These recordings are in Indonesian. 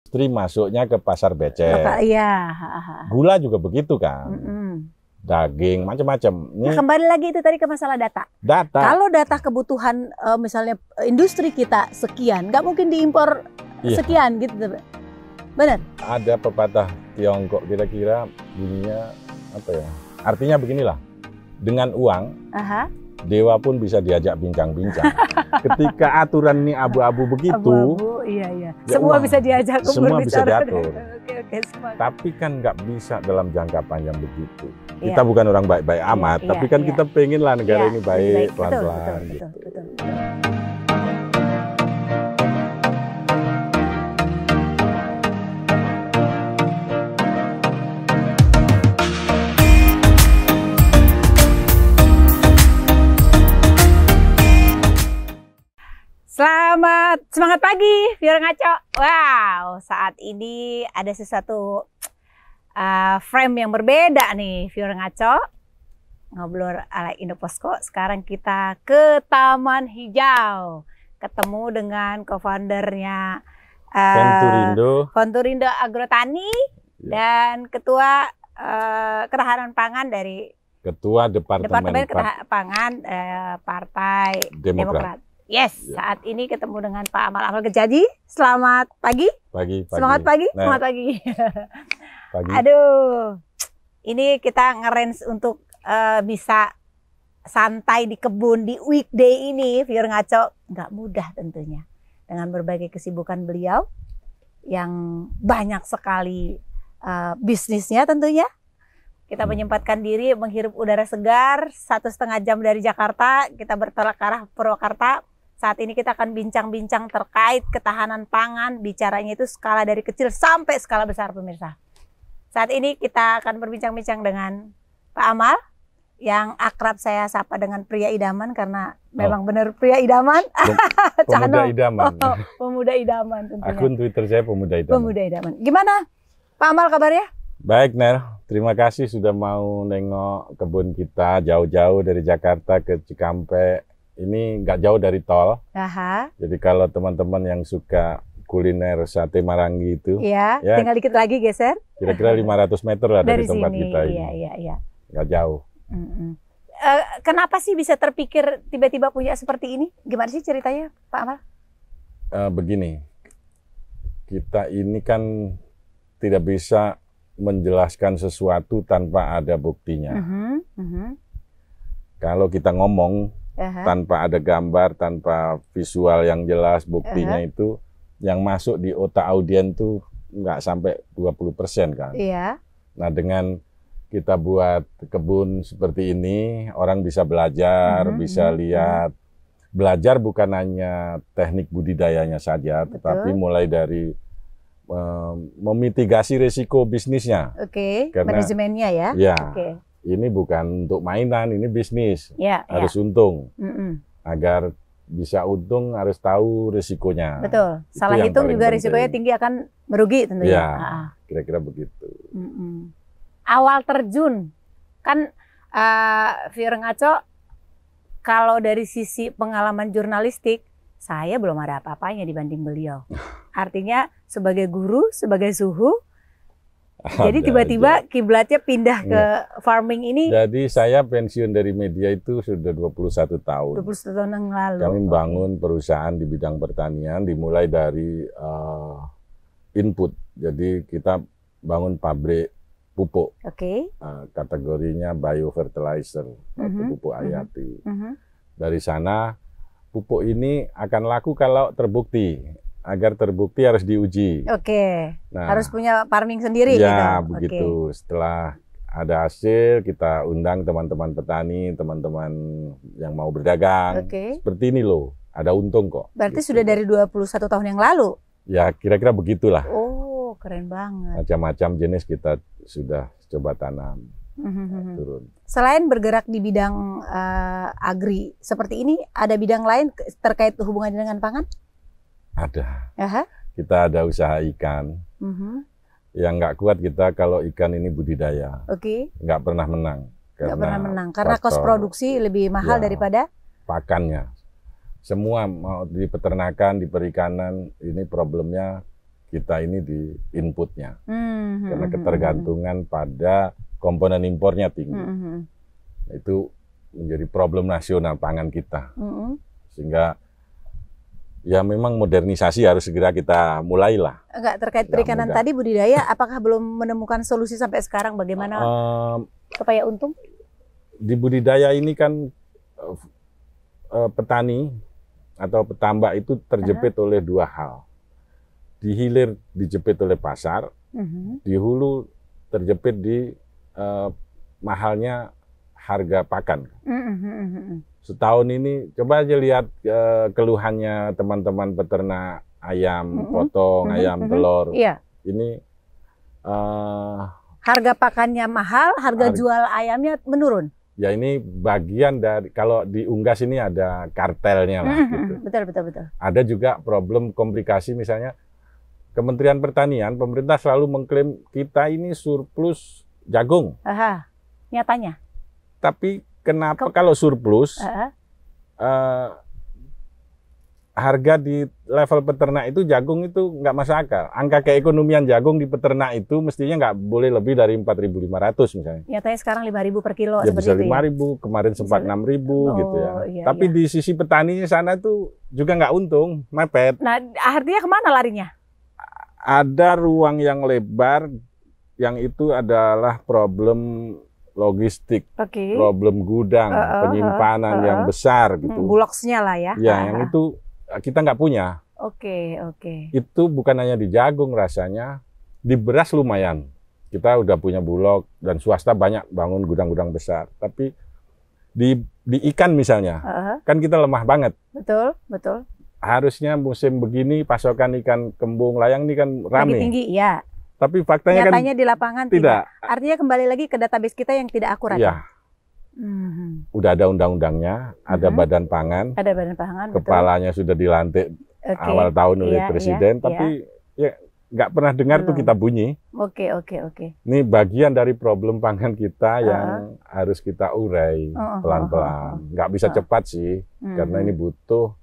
industri masuknya ke pasar becek. Iya. Gula juga begitu kan. Daging, macam-macam. Nah, kembali lagi itu tadi ke masalah data. Kalau data kebutuhan misalnya industri kita sekian, nggak mungkin diimpor sekian gitu. Benar? Ada pepatah Tiongkok kira-kira bunyinya apa ya? Artinya beginilah, dengan uang, dewa pun bisa diajak bincang-bincang. Ketika aturan ini abu-abu begitu, iya. Semua bisa diajak, semua bisa diatur. Oke, tapi kan nggak bisa dalam jangka panjang begitu. Kita bukan orang baik-baik amat, tapi kan kita pengen lah negara ini baik, pelan-pelan gitu. Betul. Semangat pagi, Viewer Ngaco. Wow, saat ini ada sesuatu frame yang berbeda nih, Viewer Ngaco. Ngobrol ala Indoposko. Sekarang kita ke Taman Hijau, ketemu dengan co-foundernya Konturindo Agrotani dan Ketua Ketahanan Pangan dari Departemen Pangan Partai Demokrat. Yes, saat ini ketemu dengan Pak Amal Gejadi. Selamat pagi. Semangat pagi. Semangat pagi. Aduh, ini kita nge-range untuk bisa santai di kebun di weekday ini, Viewer Ngaco. Nggak mudah tentunya. Dengan berbagai kesibukan beliau yang banyak sekali bisnisnya tentunya. Kita menyempatkan diri menghirup udara segar 1,5 jam dari Jakarta. Kita bertolak ke arah Purwakarta. Saat ini kita akan bincang-bincang terkait ketahanan pangan, bicaranya itu skala dari kecil sampai skala besar, pemirsa. Saat ini kita akan berbincang-bincang dengan Pak Amal, yang akrab saya sapa dengan pria idaman, karena memang benar pria idaman. Pemuda idaman. Pemuda idaman tentunya. Akun Twitter saya Pemuda Idaman. Pemuda Idaman. Gimana Pak Amal kabarnya? Baik, Nel. Terima kasih sudah mau nengok kebun kita jauh-jauh dari Jakarta ke Cikampek. Ini nggak jauh dari tol. Jadi kalau teman-teman yang suka kuliner sate Marangi itu, ya tinggal dikit lagi geser. Kira-kira 500 meter lah dari tempat sini. Kita ini. Iya. Nggak jauh. Kenapa sih bisa terpikir tiba-tiba punya seperti ini? Gimana sih ceritanya, Pak Amal? Begini, kita ini kan tidak bisa menjelaskan sesuatu tanpa ada buktinya. Kalau kita ngomong tanpa ada gambar, tanpa visual yang jelas, buktinya itu yang masuk di otak audien tuh nggak sampai 20% kan. Nah, dengan kita buat kebun seperti ini, orang bisa belajar, bisa lihat. Belajar bukan hanya teknik budidayanya saja, tetapi mulai dari memitigasi risiko bisnisnya. Manajemennya ya. Ini bukan untuk mainan, ini bisnis. Harus untung. Agar bisa untung harus tahu risikonya. Betul. Salah hitung juga risikonya tinggi, akan merugi tentunya. Kira-kira begitu. Awal terjun kan Viewer Ngaco, kalau dari sisi pengalaman jurnalistik, saya belum ada apa-apanya dibanding beliau. Artinya sebagai guru, sebagai suhu, jadi tiba-tiba kiblatnya pindah ke farming ini. Jadi saya pensiun dari media itu sudah 21 tahun. 21 tahun yang lalu. Kami bangun perusahaan di bidang pertanian, dimulai dari input. Jadi kita bangun pabrik pupuk. Kategorinya biofertilizer atau pupuk hayati. Dari sana pupuk ini akan laku kalau terbukti. Agar terbukti harus diuji. Nah, harus punya farming sendiri. Begitu. Setelah ada hasil, kita undang teman-teman petani, teman-teman yang mau berdagang. Seperti ini loh, ada untung kok. Berarti sudah dari 21 tahun yang lalu? Ya, kira-kira begitulah. Keren banget. Macam-macam jenis kita sudah coba tanam. Turun. Selain bergerak di bidang agri seperti ini, ada bidang lain terkait hubungan dengan pangan? Ada. Kita ada usaha ikan. Yang nggak kuat kita kalau ikan ini budidaya. Nggak pernah menang. Karena kos produksi lebih mahal daripada pakannya. Semua mau di peternakan, di perikanan, ini problemnya kita ini di inputnya, karena ketergantungan pada komponen impornya tinggi. Itu menjadi problem nasional pangan kita, sehingga ya memang modernisasi harus segera kita mulailah. Enggak, terkait perikanan tadi, budidaya, apakah belum menemukan solusi sampai sekarang bagaimana supaya untung? Di budidaya ini kan petani atau petambak itu terjepit oleh dua hal. Di hilir dijepit oleh pasar, di hulu terjepit di mahalnya harga pakan. Setahun ini coba aja lihat keluhannya teman-teman peternak ayam potong, ayam telur. Ini harga pakannya mahal, harga jual ayamnya menurun. Ya ini bagian dari, kalau di unggas ini ada kartelnya lah gitu. Betul. Ada juga problem komplikasi, misalnya Kementerian Pertanian, pemerintah selalu mengklaim kita ini surplus jagung. Nyatanya? Tapi kenapa kalau surplus, harga di level peternak itu jagung itu nggak masuk akal. Angka keekonomian jagung di peternak itu mestinya nggak boleh lebih dari 4.500 misalnya. Nyatanya sekarang 5.000 per kilo. Ya bisa 5.000, kemarin sempat 6.000 gitu ya. Tapi di sisi petaninya sana tuh juga nggak untung, mepet. Nah, artinya kemana larinya? Ada ruang yang lebar, yang itu adalah problem logistik, problem gudang, penyimpanan yang besar gitu. Bulognya lah ya. Ya, yang itu kita nggak punya. Oke. Itu bukan hanya di jagung rasanya, di beras lumayan. Kita udah punya bulog dan swasta banyak bangun gudang-gudang besar. Tapi di ikan misalnya, kan kita lemah banget. Betul. Harusnya musim begini pasokan ikan kembung layang ini kan rame. Lagi tinggi, ya. Tapi faktanya nyatanya kan di lapangan tidak. Artinya kembali lagi ke database kita yang tidak akurat. Iya. Udah ada undang-undangnya, ada badan pangan. Ada badan pangan. Kepalanya sudah dilantik awal tahun oleh presiden, tapi ya nggak pernah dengar tuh kita bunyi. Oke. Ini bagian dari problem pangan kita yang harus kita urai pelan-pelan. Nggak bisa cepat sih, karena ini butuh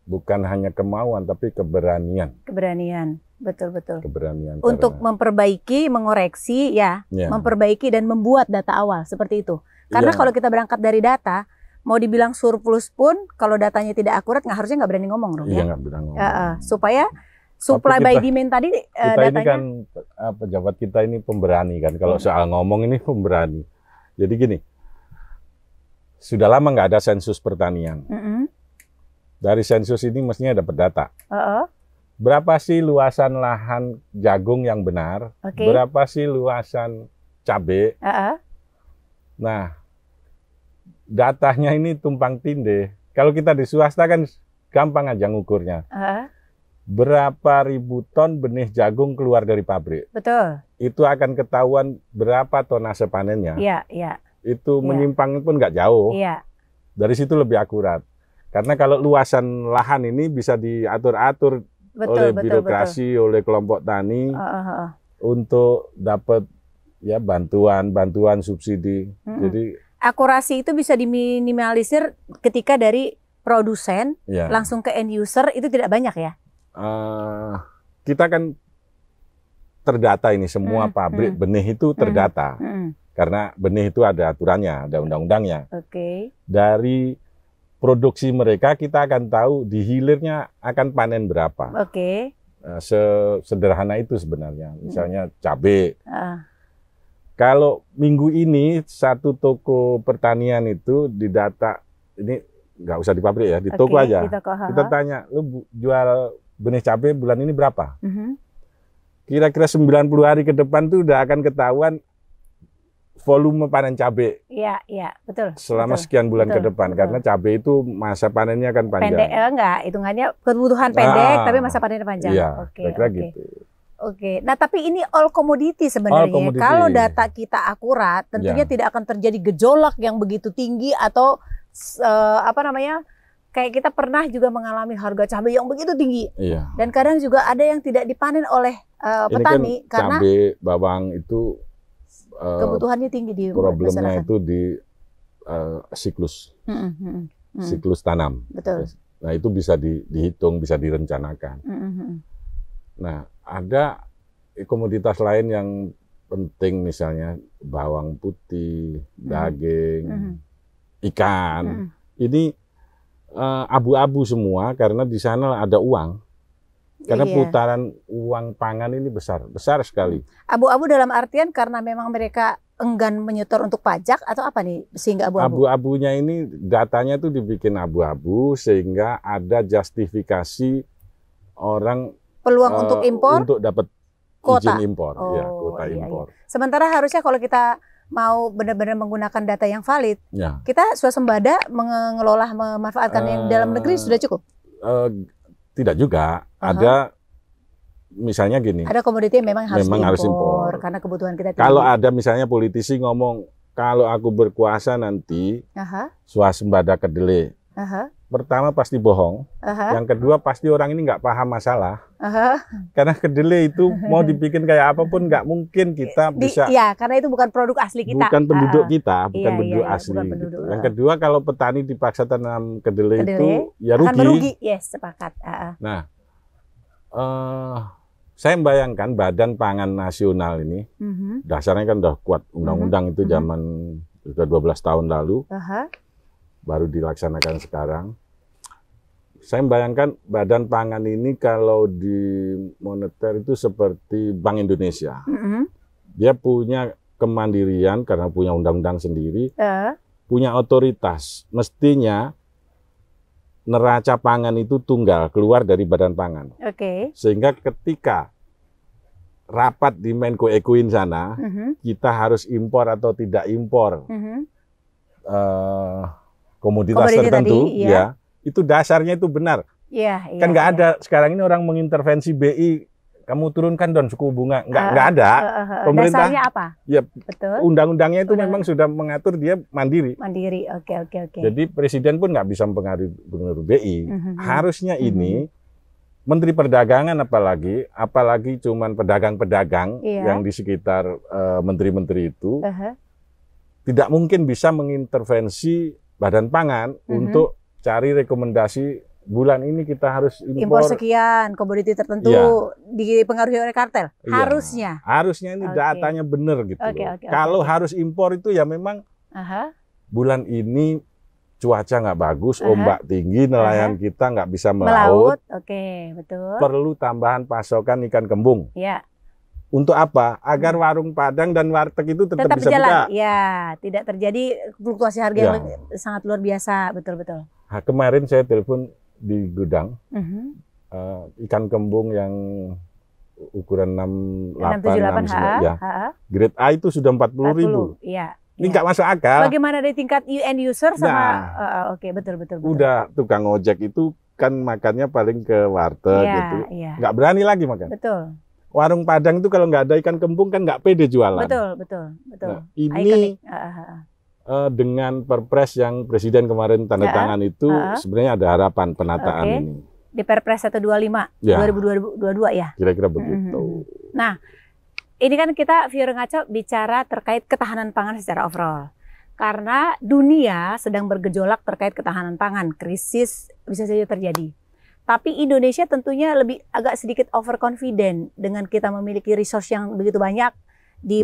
bukan hanya kemauan, tapi keberanian. Betul. Keberanian. Untuk memperbaiki, mengoreksi, memperbaiki dan membuat data awal seperti itu. Karena kalau kita berangkat dari data, mau dibilang surplus pun, kalau datanya tidak akurat, harusnya nggak berani ngomong dong. Iya, nggak berani ngomong. Supaya supply by demand tadi kita datanya. Ini kan pejabat kita ini pemberani kan. Kalau soal ngomong ini pemberani. Jadi gini, sudah lama nggak ada sensus pertanian. Dari sensus ini mestinya dapat data. Berapa sih luasan lahan jagung yang benar? Berapa sih luasan cabai? Nah, datanya ini tumpang tindih. Kalau kita di swasta kan gampang aja ngukurnya. Berapa ribu ton benih jagung keluar dari pabrik? Betul. Itu akan ketahuan berapa tonase panennya. Iya. Itu menyimpang pun nggak jauh. Iya. Dari situ lebih akurat. Karena kalau luasan lahan ini bisa diatur-atur oleh birokrasi, oleh kelompok tani untuk dapat ya bantuan subsidi. Jadi akurasi itu bisa diminimalisir ketika dari produsen langsung ke end user itu tidak banyak ya? Kita kan terdata ini semua pabrik benih itu terdata. Karena benih itu ada aturannya, ada undang-undangnya. Dari produksi mereka kita akan tahu di hilirnya akan panen berapa. Sederhana itu sebenarnya. Misalnya cabai. Kalau minggu ini satu toko pertanian itu didata, ini nggak usah di pabrik ya, di toko aja. Kita tanya, lu jual benih cabai bulan ini berapa? Kira-kira 90 hari ke depan tuh udah akan ketahuan volume panen cabai. Iya, betul. Selama sekian bulan ke depan, karena cabai itu masa panennya kan panjang. Pendek, enggak, hitungannya kebutuhan pendek, tapi masa panennya panjang. Iya, kira-kira gitu. Nah tapi ini all commodity sebenarnya. Kalau data kita akurat, tentunya tidak akan terjadi gejolak yang begitu tinggi atau kayak kita pernah juga mengalami harga cabai yang begitu tinggi. Dan kadang juga ada yang tidak dipanen oleh petani karena cabai bawang itu kebutuhannya tinggi di problemnya itu di siklus siklus tanam. Betul. Nah itu bisa dihitung, bisa direncanakan. Nah, ada komoditas lain yang penting, misalnya bawang putih, daging, ikan. Ini abu-abu semua karena di sana ada uang. Karena putaran uang pangan ini besar sekali. Abu-abu dalam artian karena memang mereka enggan menyetor untuk pajak atau apa nih sehingga abu-abu? Abu-abunya ini datanya tuh dibikin abu-abu sehingga ada justifikasi orang peluang untuk impor, untuk dapat izin impor, ya, kuota impor. Sementara harusnya kalau kita mau benar-benar menggunakan data yang valid, kita swasembada mengelola memanfaatkan yang dalam negeri sudah cukup? Tidak juga. Ada misalnya gini. Ada komoditi yang memang harus impor karena kebutuhan kita tinggi. Kalau ada misalnya politisi ngomong, kalau aku berkuasa nanti swasembada kedelai. Pertama pasti bohong. Yang kedua pasti orang ini nggak paham masalah. Karena kedelai itu mau dibikin kayak apapun nggak mungkin kita bisa. Iya, karena itu bukan produk asli kita. Bukan penduduk kita, bukan penduduk asli. Bukan penduduk. Gitu. Yang kedua kalau petani dipaksa tanam kedelai itu ya rugi. Akan merugi, yes, sepakat. Nah, saya membayangkan Badan Pangan Nasional ini, dasarnya kan udah kuat. Undang-undang itu zaman sudah 12 tahun lalu, baru dilaksanakan sekarang. Saya membayangkan Badan Pangan ini kalau di moneter itu seperti Bank Indonesia. Dia punya kemandirian karena punya undang-undang sendiri, punya otoritas. Mestinya neraca pangan itu tunggal keluar dari Badan Pangan. Sehingga ketika rapat di Menko Ekuin sana, kita harus impor atau tidak impor komoditas tertentu, tadi, ya itu dasarnya itu benar. Kan nggak ada sekarang ini orang mengintervensi BI, kamu turunkan don suku bunga, nggak ada. Pemerintah dasarnya apa? Ya, undang-undangnya itu memang sudah mengatur dia mandiri. Mandiri, oke. Jadi presiden pun nggak bisa mempengaruhi BI. Harusnya ini Menteri Perdagangan apalagi cuman pedagang-pedagang yang di sekitar menteri-menteri itu tidak mungkin bisa mengintervensi Badan Pangan untuk cari rekomendasi bulan ini kita harus impor sekian komoditi tertentu dipengaruhi oleh kartel. Harusnya ini datanya benar gitu. Kalau harus impor itu ya memang bulan ini cuaca nggak bagus, ombak tinggi, nelayan kita nggak bisa melaut. Betul. Perlu tambahan pasokan ikan kembung. Untuk apa? Agar warung Padang dan warteg itu tetap bisa berjalan. Ya, tidak terjadi fluktuasi harga yang sangat luar biasa, betul-betul. Nah, kemarin saya telepon di gudang, ikan kembung yang ukuran 68, 69, ya. Grade A itu sudah 40.000. Ini nggak masuk akal. Bagaimana dari tingkat end user sama? Betul. Udah tukang ojek itu kan makannya paling ke warteg gitu, nggak berani lagi makan. Betul. Warung Padang itu kalau nggak ada ikan kembung kan nggak pede jualan. Betul. Nah, ini dengan perpres yang Presiden kemarin tanda tangan itu sebenarnya ada harapan penataan ini. Di Perpres 125 2022 ya? Kira-kira begitu. Nah, ini kan kita Fiore Ngaco bicara terkait ketahanan pangan secara overall. Karena dunia sedang bergejolak terkait ketahanan pangan, krisis bisa saja terjadi. Tapi Indonesia tentunya agak sedikit overconfident dengan kita memiliki resource yang begitu banyak,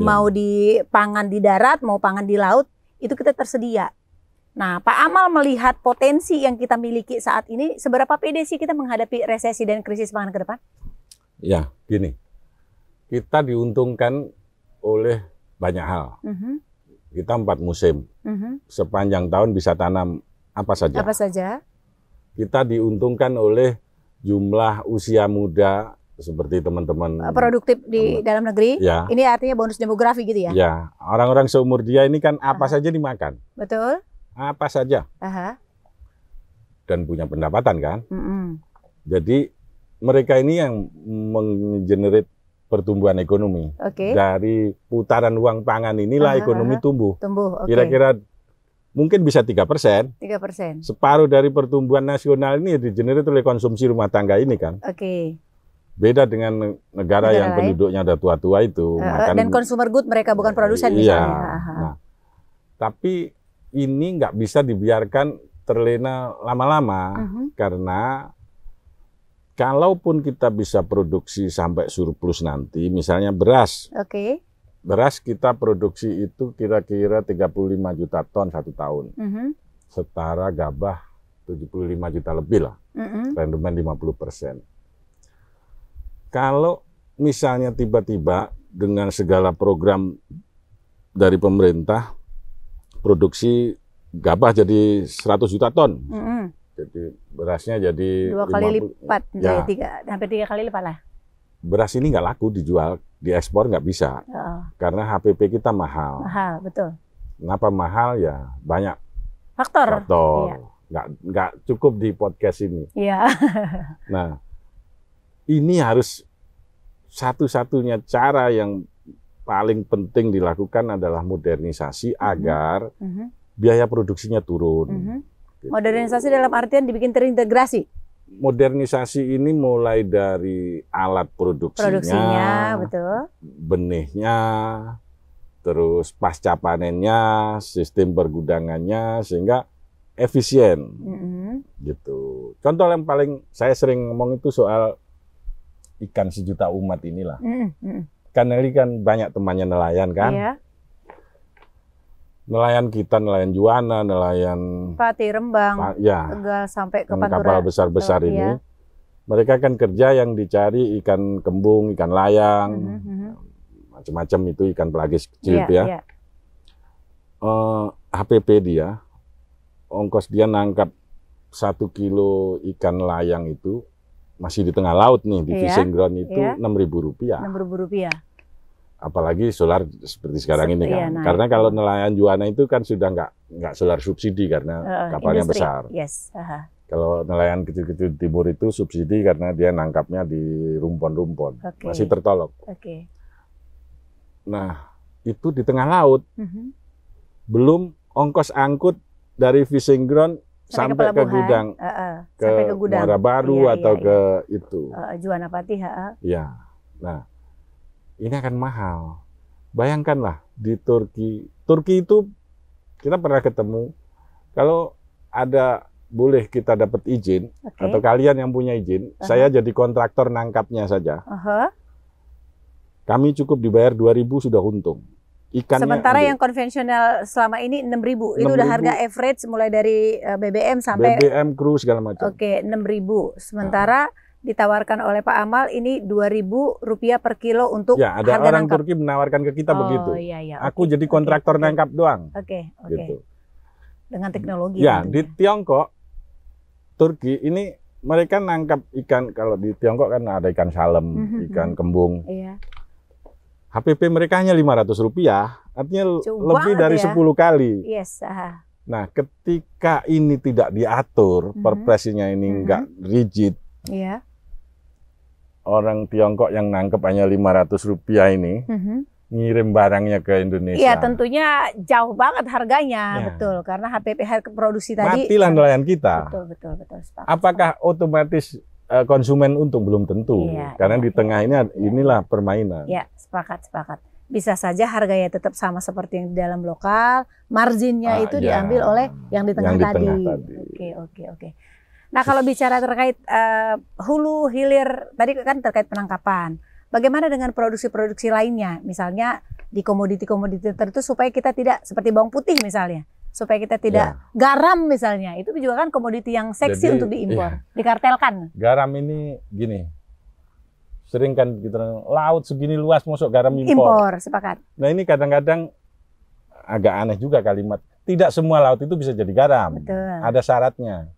mau di pangan di darat, mau pangan di laut, itu kita tersedia. Nah, Pak Amal melihat potensi yang kita miliki saat ini, seberapa pede sih kita menghadapi resesi dan krisis pangan ke depan? Ya, gini, kita diuntungkan oleh banyak hal. Kita 4 musim, sepanjang tahun bisa tanam apa saja. Apa saja? Kita diuntungkan oleh jumlah usia muda seperti teman-teman produktif di dalam negeri. Ini artinya bonus demografi gitu ya? Ya, orang-orang seumur dia ini kan apa saja dimakan. Betul. Apa saja. Dan punya pendapatan kan. Jadi mereka ini yang menggenerate pertumbuhan ekonomi. Dari putaran uang pangan inilah ekonomi tumbuh. Kira-kira mungkin bisa 3%. Separuh dari pertumbuhan nasional ini digenerate oleh konsumsi rumah tangga ini kan. Beda dengan negara yang penduduknya ada tua-tua itu. Dan consumer good mereka bukan produsen misalnya. Nah, tapi ini nggak bisa dibiarkan terlena lama-lama karena kalaupun kita bisa produksi sampai surplus nanti, misalnya beras. Oke. Beras kita produksi itu kira-kira 35 juta ton 1 tahun. Setara gabah 75 juta lebih lah. Rendemen 50%. Kalau misalnya tiba-tiba dengan segala program dari pemerintah, produksi gabah jadi 100 juta ton. Jadi berasnya jadi 2 kali lipat, ya. hampir 3 kali lipat lah. Beras ini nggak laku dijual, diekspor nggak bisa. Karena HPP kita mahal. Mahal, betul. Kenapa mahal? Ya banyak faktor. Iya. Nggak cukup di podcast ini. Iya. Nah, ini harus satu-satunya cara yang paling penting dilakukan adalah modernisasi agar biaya produksinya turun. Gitu. Modernisasi dalam artian dibikin terintegrasi. Modernisasi ini mulai dari alat produksinya, betul. Benihnya, terus pasca panennya, sistem pergudangannya, sehingga efisien. Gitu. Contoh yang paling saya sering ngomong itu soal ikan sejuta umat inilah. Karena ini kan banyak temannya nelayan kan. Iya. Nelayan kita, nelayan Juwana, nelayan Pati, Rembang, ya, Tegal sampai ke Pantura. Kapal besar-besar ini. Iya. Mereka kan kerja yang dicari ikan kembung, ikan layang, macam-macam itu ikan pelagis kecil itu ya. Iya. HPP dia, ongkos dia nangkap 1 kilo ikan layang itu masih di tengah laut nih, di fishing ground itu Rp6.000. Rp6.000. Apalagi solar seperti sekarang ini kan. Nah, karena kalau nelayan Juwana itu kan sudah nggak solar subsidi karena kapalnya industri. besar. Yes. Kalau nelayan kecil-kecil di timur itu subsidi karena dia nangkapnya di rumpon-rumpon. Masih tertolong. Nah, itu di tengah laut. Belum ongkos angkut dari fishing ground sampai ke gudang, ke Muara Baru atau ke itu. Juwana Pati. Ya. Nah, ini akan mahal. Bayangkanlah di Turki. Turki itu kita pernah ketemu. Kalau ada boleh kita dapat izin atau kalian yang punya izin, saya jadi kontraktor nangkapnya saja. Kami cukup dibayar 2.000 sudah untung. Ikannya sementara yang konvensional selama ini 6.000. Itu udah harga average mulai dari BBM sampai BBM, kru segala macam. 6.000. Sementara ditawarkan oleh Pak Amal ini Rp2.000 per kilo untuk ya, ada harga orang nangkap. Turki menawarkan ke kita begitu. Iya. Aku jadi kontraktor nangkap doang. Gitu. Dengan teknologi. Ya, tentunya. Di Tiongkok, Turki ini mereka nangkap ikan, kalau di Tiongkok kan ada ikan salem, ikan kembung. Iya. HPP mereka hanya Rp500, artinya lebih dari 10 kali. Yes. Nah, ketika ini tidak diatur, perpresnya ini enggak rigid. Iya. Orang Tiongkok yang nangkep hanya Rp500 ini, ngirim barangnya ke Indonesia. Iya, tentunya jauh banget harganya, betul. Karena HPP harga produksi tadi. Matilah nelayan kita. Betul. Sepakat, apakah otomatis konsumen untung? Belum tentu. Karena di tengah ini inilah permainan. Ya, sepakat. Bisa saja harganya tetap sama seperti yang di dalam lokal, marginnya itu diambil oleh yang di tengah tadi. Oke. Nah, kalau bicara terkait hulu hilir tadi kan terkait penangkapan. Bagaimana dengan produksi-produksi lainnya? Misalnya di komoditi-komoditi tertentu supaya kita tidak seperti bawang putih misalnya, supaya kita tidak garam misalnya. Itu juga kan komoditi yang seksi untuk diimpor, dikartelkan. Garam ini gini. Sering kan kita laut segini luas masuk garam impor. Sepakat. Nah, ini kadang-kadang agak aneh juga kalimat. Tidak semua laut itu bisa jadi garam. Betul. Ada syaratnya.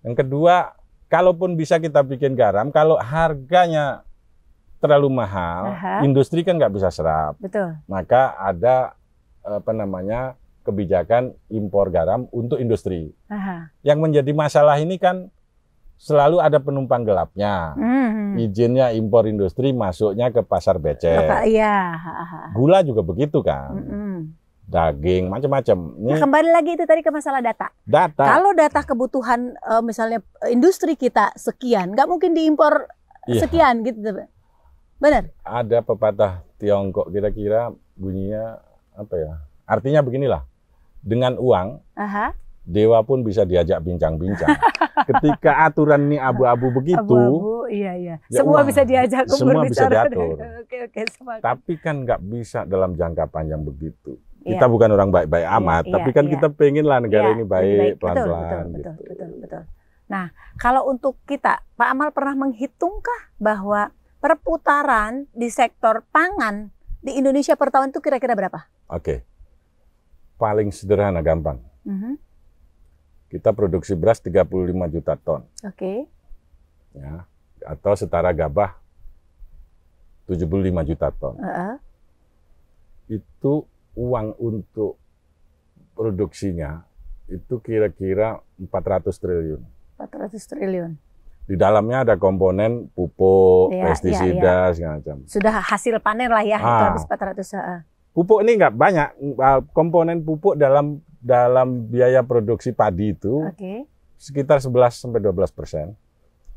Yang kedua, kalaupun bisa kita bikin garam, kalau harganya terlalu mahal, industri kan nggak bisa serap. Betul. Maka ada kebijakan impor garam untuk industri. Yang menjadi masalah ini kan selalu ada penumpang gelapnya. Izinnya impor industri, masuknya ke pasar becek. Gula juga begitu kan. Daging, macam-macam. Nah, kembali lagi itu tadi ke masalah data. Kalau data kebutuhan misalnya industri kita sekian, nggak mungkin diimpor sekian gitu. Benar? Ada pepatah Tiongkok kira-kira bunyinya apa ya? Artinya beginilah, dengan uang dewa pun bisa diajak bincang-bincang. Ketika aturan ini abu-abu begitu, abu-abu, iya. Ya Semua uang, bisa diajak semua bisa diatur. Oke, tapi kan nggak bisa dalam jangka panjang begitu. Iya. Kita bukan orang baik-baik amat, tapi kan kita pengen lah negara ini baik, pelan-pelan. Betul. Nah, kalau untuk kita, Pak Amal pernah menghitungkah bahwa perputaran di sektor pangan di Indonesia per tahun itu kira-kira berapa? Oke. Paling sederhana, gampang. Kita produksi beras 35 juta ton. Oke. Ya, atau setara gabah 75 juta ton. Itu uang untuk produksinya itu kira-kira 400 triliun. 400 triliun. Di dalamnya ada komponen pupuk, pestisida, segala macam. Sudah hasil panen lah ya, itu habis 400. Pupuk ini nggak banyak, komponen pupuk dalam biaya produksi padi itu sekitar 11-12%.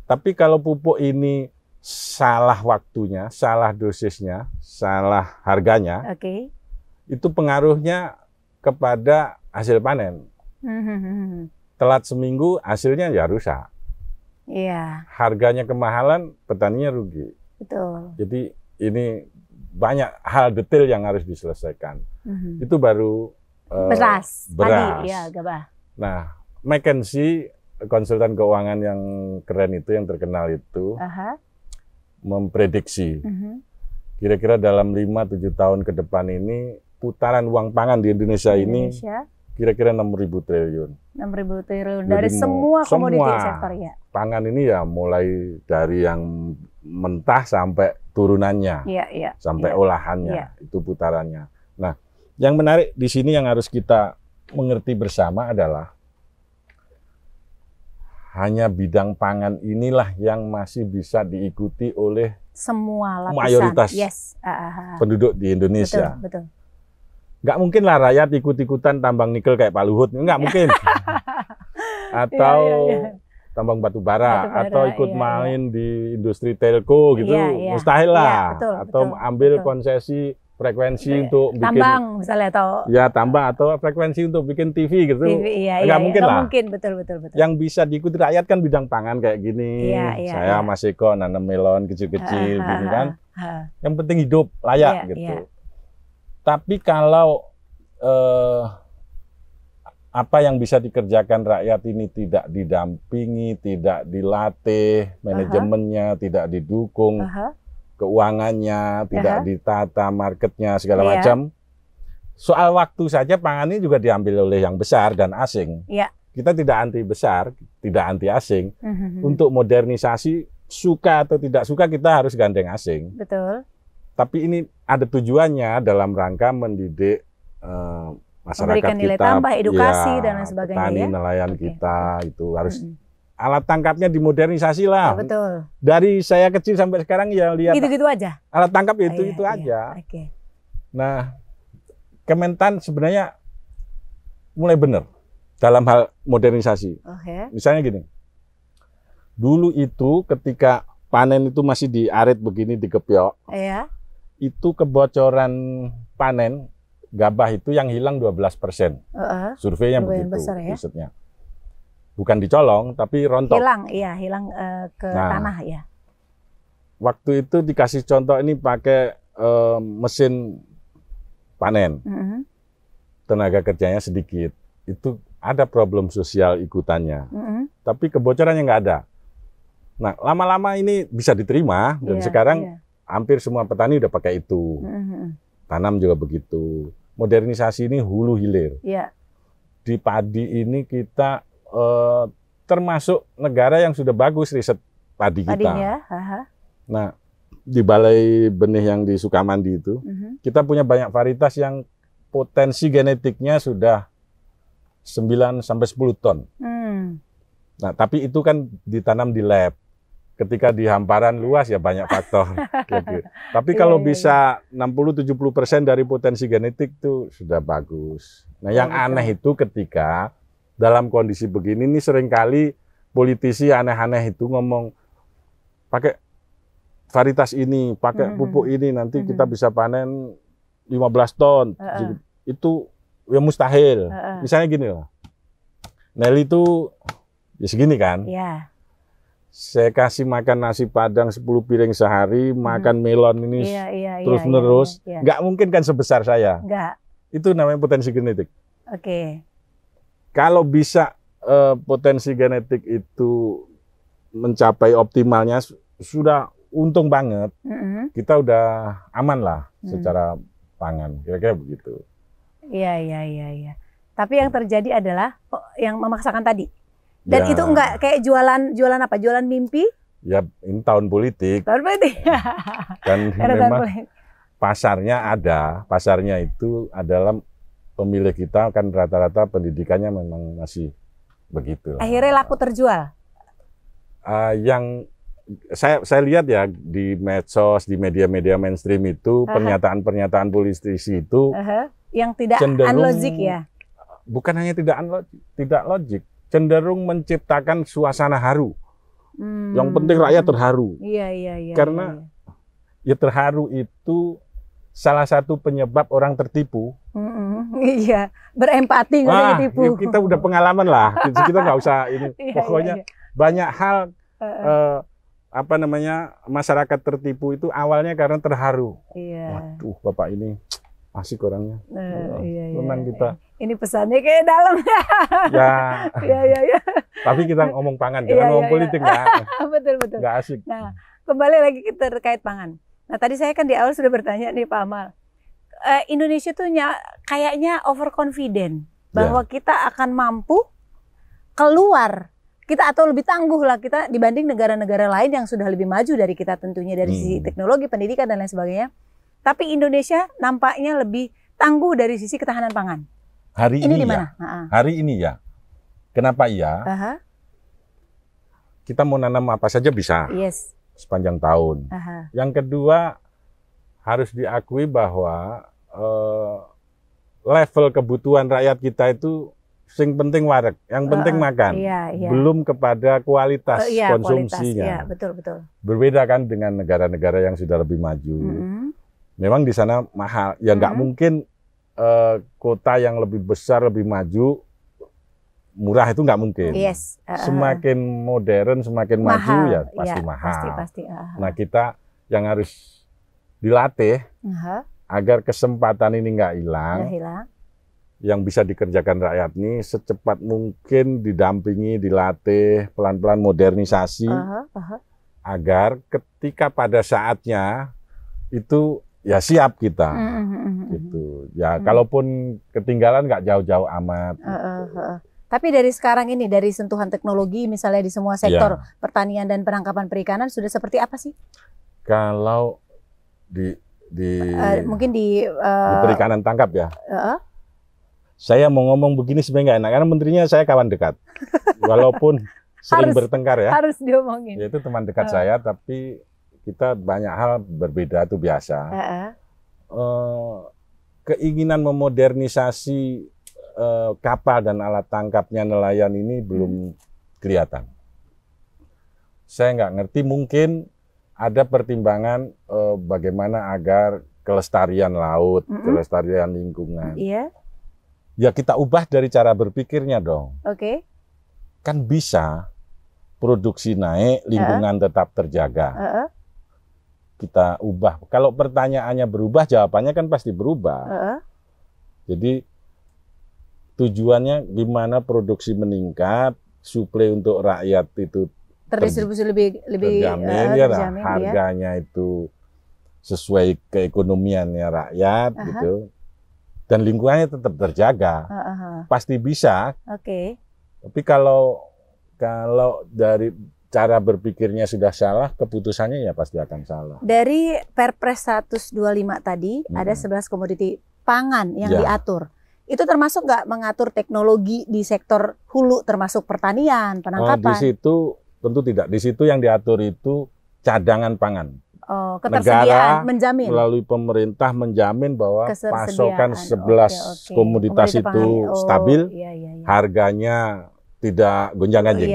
Tapi kalau pupuk ini salah waktunya, salah dosisnya, salah harganya, itu pengaruhnya kepada hasil panen. Telat seminggu hasilnya ya rusak. Iya. Harganya kemahalan, petaninya rugi. Betul. Jadi ini banyak hal detail yang harus diselesaikan. Itu baru beras. Padi, ya, gabah. Nah, McKinsey, konsultan keuangan yang keren itu, yang terkenal itu, memprediksi kira-kira dalam 5-7 tahun ke depan ini putaran uang pangan di Indonesia ini kira-kira 6.000 triliun. 6.000 triliun dari semua komoditi sektor ya. Pangan ini ya mulai dari yang mentah sampai turunannya, sampai olahannya, itu putarannya. Nah, yang menarik di sini yang harus kita mengerti bersama adalah hanya bidang pangan inilah yang masih bisa diikuti oleh semua lapisan, mayoritas penduduk di Indonesia. Betul. Nggak mungkin lah rakyat ikut-ikutan tambang nikel kayak Pak Luhut, nggak mungkin. Atau tambang batu bara, atau ikut main di industri telco gitu, mustahil lah. Atau ambil konsesi frekuensi untuk bikin tambang misalnya, atau tambang atau frekuensi untuk bikin TV gitu. Nggak mungkin lah. Betul. Yang bisa diikuti rakyat kan bidang pangan kayak gini. Saya Mas Eko nanam melon kecil-kecil gini kan. Yang penting hidup layak gitu. Tapi kalau apa yang bisa dikerjakan rakyat ini tidak didampingi, tidak dilatih, manajemennya tidak didukung, keuangannya tidak ditata, marketnya segala macam. Soal waktu saja pangan ini juga diambil oleh yang besar dan asing. Kita tidak anti besar, tidak anti asing. Untuk modernisasi, suka atau tidak suka kita harus gandeng asing. Betul. Tapi ini ada tujuannya dalam rangka mendidik masyarakat memberikan nilai kita, tambah, edukasi dan lain sebagainya. Petani, nelayan kita itu harus alat tangkapnya dimodernisasi lah. Betul. Dari saya kecil sampai sekarang ya lihat gitu-gitu aja. Alat tangkap itu aja. Nah, Kementan sebenarnya mulai benar dalam hal modernisasi. Misalnya gini, dulu itu ketika panen itu masih diarit begini, dikepiok, itu kebocoran panen gabah itu yang hilang 12%. Surveinya begitu, risetnya. Bukan dicolong, tapi rontok. Hilang ke tanah ya. Waktu itu dikasih contoh ini pakai mesin panen. Tenaga kerjanya sedikit. Itu ada problem sosial ikutannya. Tapi kebocorannya nggak ada. Nah, lama-lama ini bisa diterima dan sekarang hampir semua petani udah pakai itu. Tanam juga begitu. Modernisasi ini hulu hilir. Di padi ini kita termasuk negara yang sudah bagus riset padi kita. Nah, di Balai Benih yang di Sukamandi itu, kita punya banyak varietas yang potensi genetiknya sudah 9-10 ton. Nah, tapi itu kan ditanam di lab. Ketika di hamparan luas ya banyak faktor. Tapi kalau bisa 60-70% dari potensi genetik itu sudah bagus. Nah, yang aneh itu ketika dalam kondisi begini ini seringkali politisi aneh-aneh itu ngomong pakai varietas ini, pakai pupuk ini nanti kita bisa panen 15 ton. Itu ya mustahil. Misalnya gini lah. Nelly itu ya segini kan. Iya. Saya kasih makan nasi Padang 10 piring sehari, makan melon ini terus-menerus. Nggak mungkin kan sebesar saya. Nggak. Itu namanya potensi genetik. Oke. Kalau bisa potensi genetik itu mencapai optimalnya, sudah untung banget. Kita udah aman lah secara pangan. Kira-kira begitu. Iya. Tapi yang terjadi adalah yang memaksakan tadi. Dan itu enggak kayak jualan apa? Jualan mimpi? Ya, ini tahun politik. Tahun politik. Dan memang pasarnya ada. Pasarnya itu adalah pemilih kita kan rata-rata pendidikannya memang masih begitu. Akhirnya laku terjual? Yang saya lihat ya di medsos, di media-media mainstream itu pernyataan-pernyataan politisi itu yang tidak unlogik ya? Bukan hanya tidak logik. Cenderung menciptakan suasana haru. Yang penting rakyat terharu. Iya. Karena ya terharu itu salah satu penyebab orang tertipu. Iya, berempati nggak ditipu. Ya kita udah pengalaman lah. Kita nggak usah ini. Pokoknya banyak hal masyarakat tertipu itu awalnya karena terharu. Iya. Waduh, Bapak ini asik orangnya. Memang kita. Ini pesannya kayak dalam. Iya. Tapi kita ngomong pangan, kita ngomong politik nggak. Betul. Nggak asik. Nah, kembali lagi kita terkait pangan. Nah, tadi saya kan di awal sudah bertanya nih Pak Amal. Indonesia tuh kayaknya overconfident bahwa kita akan mampu keluar. Kita atau lebih tangguh lah kita dibanding negara-negara lain yang sudah lebih maju dari kita tentunya dari sisi teknologi, pendidikan dan lain sebagainya. Tapi Indonesia nampaknya lebih tangguh dari sisi ketahanan pangan. Hari ini ya. Hari ini ya. Kenapa iya? Kita mau nanam apa saja bisa. Yes. Sepanjang tahun. Yang kedua harus diakui bahwa level kebutuhan rakyat kita itu sing penting wareg, yang penting makan. Belum kepada kualitas konsumsinya. Betul. Berbeda kan dengan negara-negara yang sudah lebih maju. Memang di sana mahal. Ya nggak mungkin kota yang lebih besar, lebih maju, murah itu nggak mungkin. Yes. Semakin modern, semakin maju ya pasti mahal. Pasti. Nah kita yang harus dilatih agar kesempatan ini nggak hilang. Yang bisa dikerjakan rakyat ini secepat mungkin didampingi, dilatih, pelan-pelan modernisasi agar ketika pada saatnya itu ya siap kita. Gitu. Ya kalaupun ketinggalan nggak jauh-jauh amat. Tapi dari sekarang ini, dari sentuhan teknologi misalnya di semua sektor pertanian dan penangkapan perikanan sudah seperti apa sih? Kalau mungkin di perikanan tangkap ya. Saya mau ngomong begini sebenarnya nggak enak karena menterinya saya kawan dekat. Walaupun sering bertengkar ya. Harus diomongin. Ya, itu teman dekat saya, tapi kita banyak hal berbeda itu biasa. Keinginan memodernisasi kapal dan alat tangkapnya nelayan ini belum kelihatan. Saya nggak ngerti, mungkin ada pertimbangan bagaimana agar kelestarian laut, kelestarian lingkungan. Ya kita ubah dari cara berpikirnya dong. Kan bisa produksi naik, lingkungan tetap terjaga. Kita ubah. Kalau pertanyaannya berubah, jawabannya kan pasti berubah. Jadi tujuannya gimana produksi meningkat, suplai untuk rakyat itu terdistribusi lebih terjamin, harganya itu sesuai keekonomiannya rakyat gitu. Dan lingkungannya tetap terjaga. Pasti bisa. Tapi kalau dari cara berpikirnya sudah salah, keputusannya ya pasti akan salah. Dari Perpres 125 tadi ada 11 komoditi pangan yang diatur. Itu termasuk nggak mengatur teknologi di sektor hulu, termasuk pertanian, penangkapan? Di situ tentu tidak. Di situ yang diatur itu cadangan pangan. Ketersediaan, negara menjamin melalui pemerintah menjamin bahwa pasokan 11 komoditas itu stabil, harganya tidak gonjang-ganjing.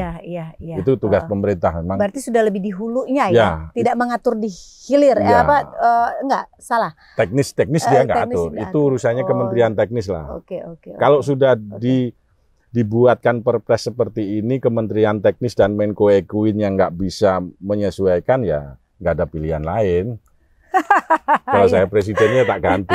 Itu tugas pemerintah memang. Berarti sudah lebih di hulunya ya, tidak mengatur di hilir. Enggak, salah. Teknis dia nggak atur. Itu urusannya Kementerian Teknis lah. Kalau sudah dibuatkan perpres seperti ini, Kementerian Teknis dan Menko Ekuin yang nggak bisa menyesuaikan, ya nggak ada pilihan lain. Kalau saya presidennya tak ganti.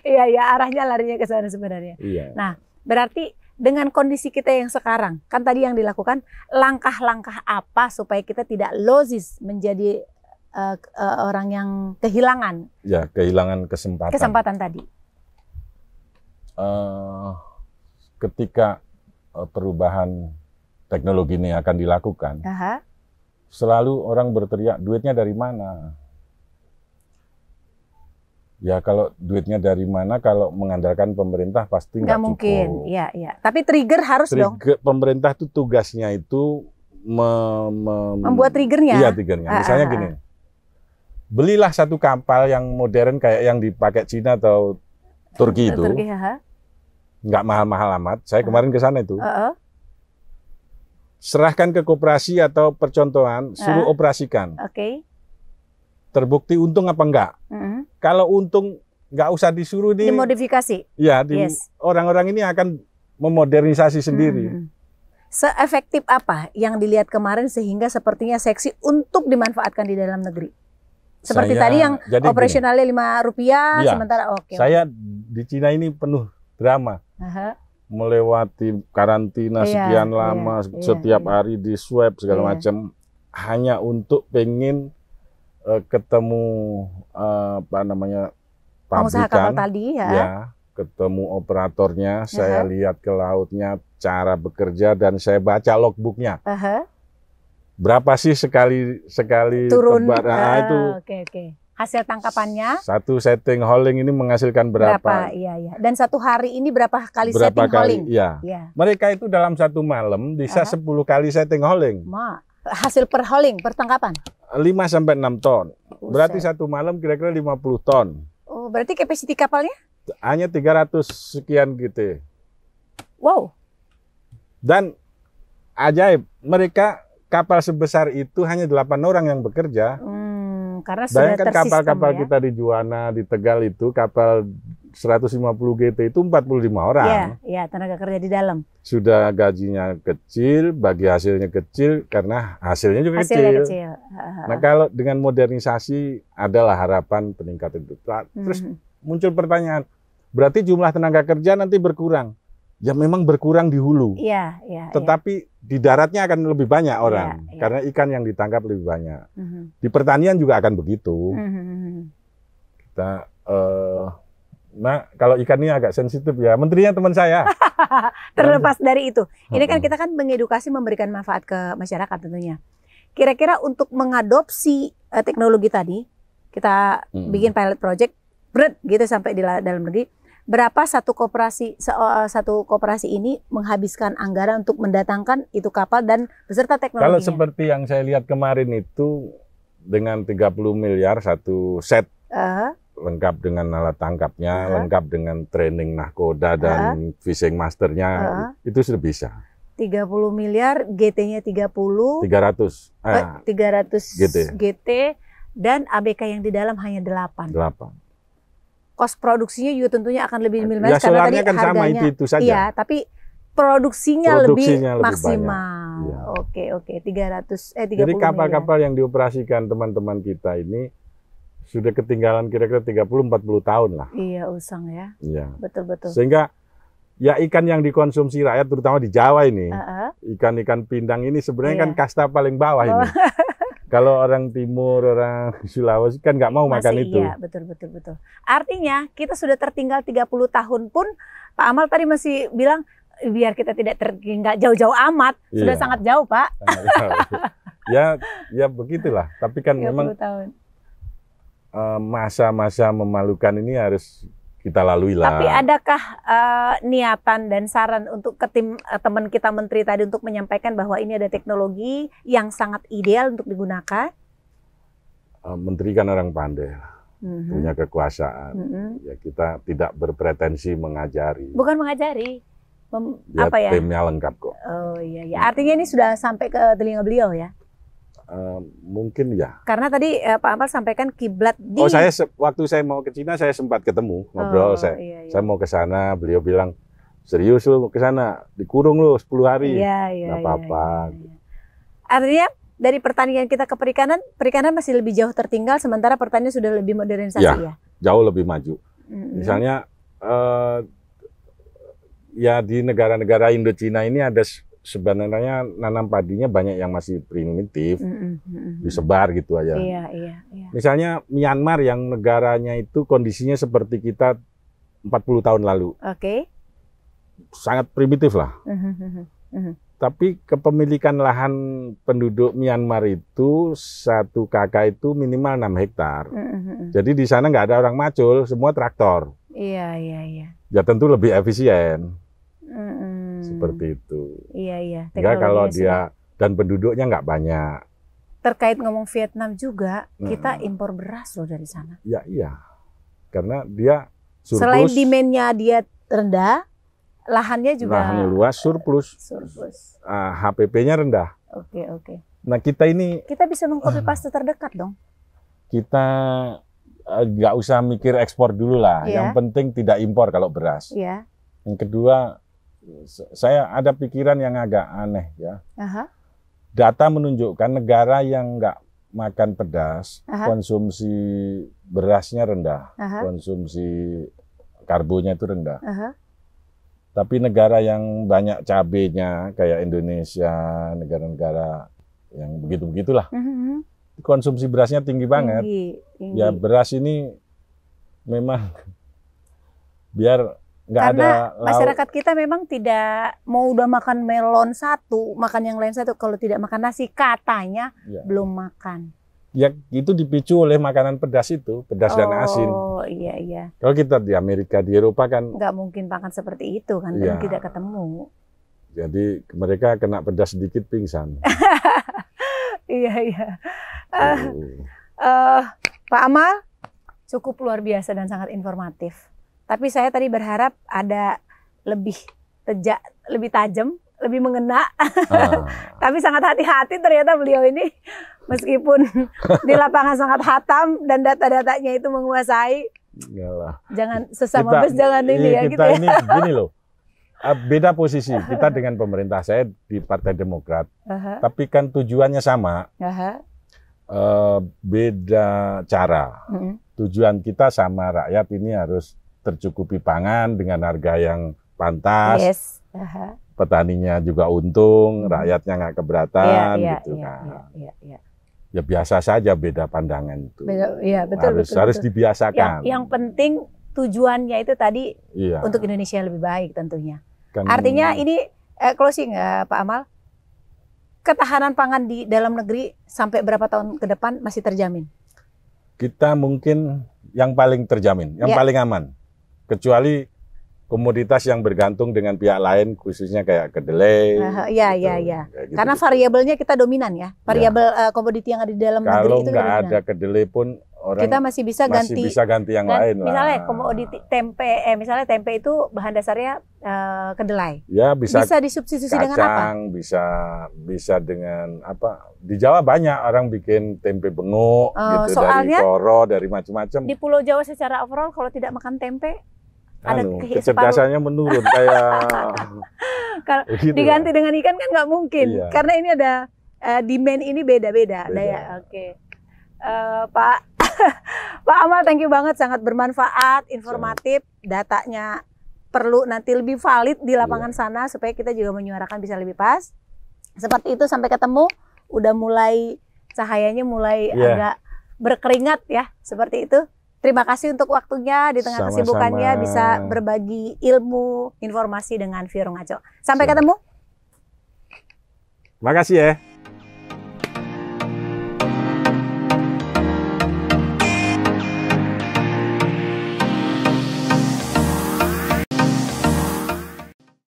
Iya, ya arahnya larinya ke sana sebenarnya. Iya. Nah, berarti dengan kondisi kita yang sekarang, kan tadi yang dilakukan, langkah-langkah apa supaya kita tidak lozis menjadi orang yang kehilangan? Ya, kehilangan kesempatan. Kesempatan tadi. Ketika perubahan teknologi ini akan dilakukan, selalu orang berteriak, duitnya dari mana? Ya kalau duitnya dari mana, kalau mengandalkan pemerintah pasti nggak cukup. Mungkin, iya, iya. Tapi trigger harus dong. Pemerintah itu tugasnya itu membuat triggernya. Iya, triggernya. Misalnya gini, belilah satu kapal yang modern kayak yang dipakai Cina atau Turki itu. Nggak mahal-mahal amat. Saya kemarin ke sana itu. Serahkan ke koperasi atau percontohan, suruh operasikan. Oke. Terbukti untung apa enggak? Kalau untung nggak usah disuruh dimodifikasi. Ya, orang-orang ini akan memodernisasi sendiri. Seefektif apa yang dilihat kemarin sehingga sepertinya seksi untuk dimanfaatkan di dalam negeri? Seperti tadi yang operasionalnya Rp5, sementara saya di Cina ini penuh drama. Melewati karantina sekian lama, setiap hari di swab segala macam, hanya untuk pengen ketemu pengusaha kapal tadi ketemu operatornya, saya lihat ke lautnya, cara bekerja, dan saya baca logbooknya. Berapa sih sekali turun tebar? Itu hasil tangkapannya. Satu setting hauling ini menghasilkan berapa? Iya. Dan satu hari ini berapa kali setting hauling? Iya. Mereka itu dalam satu malam bisa 10 kali setting hauling. Hasil per hauling, per tangkapan? 5-6 ton. Berarti satu malam kira-kira 50 ton. Oh, berarti capacity kapalnya? Hanya 300 sekian gitu. Wow. Dan ajaib, mereka kapal sebesar itu hanya 8 orang yang bekerja. Karena sudah bayangkan kapal-kapal kita di Juwana, di Tegal itu, kapal 150 GT itu 45 orang. Iya, tenaga kerja di dalam. Sudah gajinya kecil, bagi hasilnya kecil, karena hasilnya juga kecil. Nah, kalau dengan modernisasi adalah harapan peningkatan itu. Terus muncul pertanyaan, berarti jumlah tenaga kerja nanti berkurang. Ya memang berkurang di hulu. Tetapi di daratnya akan lebih banyak orang, karena ikan yang ditangkap lebih banyak. Di pertanian juga akan begitu. Kita nah, kalau ikan ini agak sensitif ya, menterinya teman saya. Terlepas dari itu, ini kan kita kan mengedukasi, memberikan manfaat ke masyarakat tentunya. Kira-kira untuk mengadopsi teknologi tadi, kita bikin pilot project, gitu sampai di dalam negeri. Berapa satu koperasi ini menghabiskan anggaran untuk mendatangkan itu kapal dan beserta teknologinya? Kalau seperti yang saya lihat kemarin itu, dengan 30 miliar satu set. Lengkap dengan alat tangkapnya, lengkap dengan training nahkoda dan fishing masternya, itu sudah bisa. 30 miliar, GT-nya 300 GT, dan ABK yang di dalam hanya 8. Kos produksinya juga tentunya akan lebih minimal, karena tadi kan harganya itu saja. Iya, tapi produksinya lebih maksimal. Oke, 30 Jadi kapal-kapal yang dioperasikan teman-teman kita ini sudah ketinggalan kira-kira 30-40 tahun lah. Iya, usang ya. Iya. Betul-betul. Sehingga ya ikan yang dikonsumsi rakyat terutama di Jawa ini, ikan-ikan pindang ini sebenarnya kan kasta paling bawah ini. Kalau orang timur, orang Sulawesi kan nggak mau makan itu. Iya, betul. Artinya kita sudah tertinggal 30 tahun pun, Pak Amal tadi masih bilang biar kita tidak tertinggal jauh-jauh amat, sudah sangat jauh, Pak. Ya begitulah. Tapi kan memang tahun. Masa-masa memalukan ini harus kita lalui lah. Tapi adakah niatan dan saran untuk ke tim teman kita menteri tadi untuk menyampaikan bahwa ini ada teknologi yang sangat ideal untuk digunakan? Menteri kan orang pandai, punya kekuasaan. Ya kita tidak berpretensi mengajari. Bukan mengajari, timnya lengkap kok. Oh iya. Artinya ini sudah sampai ke telinga beliau ya? Mungkin ya. Karena tadi Pak Amal sampaikan kiblat di. Waktu saya mau ke Cina saya sempat ketemu ngobrol. Saya mau ke sana, beliau bilang serius lu ke sana, dikurung lu 10 hari. Iya, nggak apa-apa. Iya. Artinya dari pertanian kita ke perikanan masih lebih jauh tertinggal, sementara pertanian sudah lebih modernisasi ya? Jauh lebih maju. Misalnya ya di negara-negara Indochina ini ada sebenarnya nanam padinya banyak yang masih primitif, disebar gitu aja. Iya. Misalnya Myanmar yang negaranya itu kondisinya seperti kita 40 tahun lalu. Oke. Sangat primitif lah. Tapi kepemilikan lahan penduduk Myanmar itu 1 KK itu minimal 6 hektar. Jadi di sana nggak ada orang macul, semua traktor. Iya. Ya tentu lebih efisien. Seperti itu. Iya. Enggak kalau dia dan penduduknya nggak banyak. Terkait ngomong Vietnam juga, kita impor beras loh dari sana. Ya iya, karena dia surplus. Selain demand-nya dia rendah, lahannya juga luas, surplus. HPP-nya rendah. Oke. Nah kita bisa mengcopy paste terdekat dong. Kita nggak usah mikir ekspor dulu lah. Yang penting tidak impor kalau beras. Iya. Yang kedua, saya ada pikiran yang agak aneh ya. Data menunjukkan negara yang nggak makan pedas, konsumsi berasnya rendah, konsumsi karbonya itu rendah. Tapi negara yang banyak cabenya kayak Indonesia, negara-negara yang begitu-begitulah, konsumsi berasnya tinggi banget. Tinggi. Ya beras ini memang biar nggak ada masyarakat kita memang tidak mau udah makan melon satu, makan yang lain satu. Kalau tidak makan nasi katanya belum makan. Ya itu dipicu oleh makanan pedas itu, pedas dan asin. Oh iya. Kalau kita di Amerika, di Eropa kan nggak mungkin makan seperti itu kan, dan tidak ketemu. Jadi mereka kena pedas sedikit pingsan. Iya. Pak Amal cukup luar biasa dan sangat informatif. Tapi saya tadi berharap ada lebih tajam, lebih mengena. Tapi sangat hati-hati ternyata beliau ini, meskipun di lapangan sangat hatam dan data-datanya itu menguasai. Jangan sesama bus, jangan ini ya. Kita ini gini loh, beda posisi kita dengan pemerintah. Saya di Partai Demokrat, tapi kan tujuannya sama, beda cara. Tujuan kita sama, rakyat ini harus tercukupi pangan dengan harga yang pantas, petaninya juga untung, rakyatnya nggak keberatan, gitu kan. Ya biasa saja beda pandangan itu. Betul, harus dibiasakan. Yang penting tujuannya itu tadi untuk Indonesia lebih baik tentunya. Artinya ini closing Pak Amal, ketahanan pangan di dalam negeri sampai berapa tahun ke depan masih terjamin? Kita mungkin yang paling terjamin, yang paling aman. Kecuali komoditas yang bergantung dengan pihak lain, khususnya kayak kedelai. Iya. Karena variabelnya kita dominan ya. Variabel komoditi yang ada di dalam negeri itu. Kalau nggak ada kedelai pun orang kita masih bisa ganti yang lain lah. Misalnya komoditi tempe, misalnya tempe itu bahan dasarnya kedelai. Ya bisa disubstitusi dengan apa? Bisa dengan apa? Di Jawa banyak orang bikin tempe benguk gitu, soalnya, dari koro, dari macam-macam. Di Pulau Jawa secara overall kalau tidak makan tempe ada kecerdasannya menurun kayak gitu diganti dengan ikan kan nggak mungkin, karena ini ada demand ini beda-beda. Pak Amal, thank you banget, sangat bermanfaat, informatif, datanya perlu nanti lebih valid di lapangan sana supaya kita juga menyuarakan bisa lebih pas. Seperti itu, sampai ketemu. Udah mulai cahayanya mulai agak berkeringat ya, seperti itu. Terima kasih untuk waktunya di tengah kesibukannya, bisa berbagi ilmu, informasi dengan Viro Ngaco. Sampai ketemu. Makasih ya.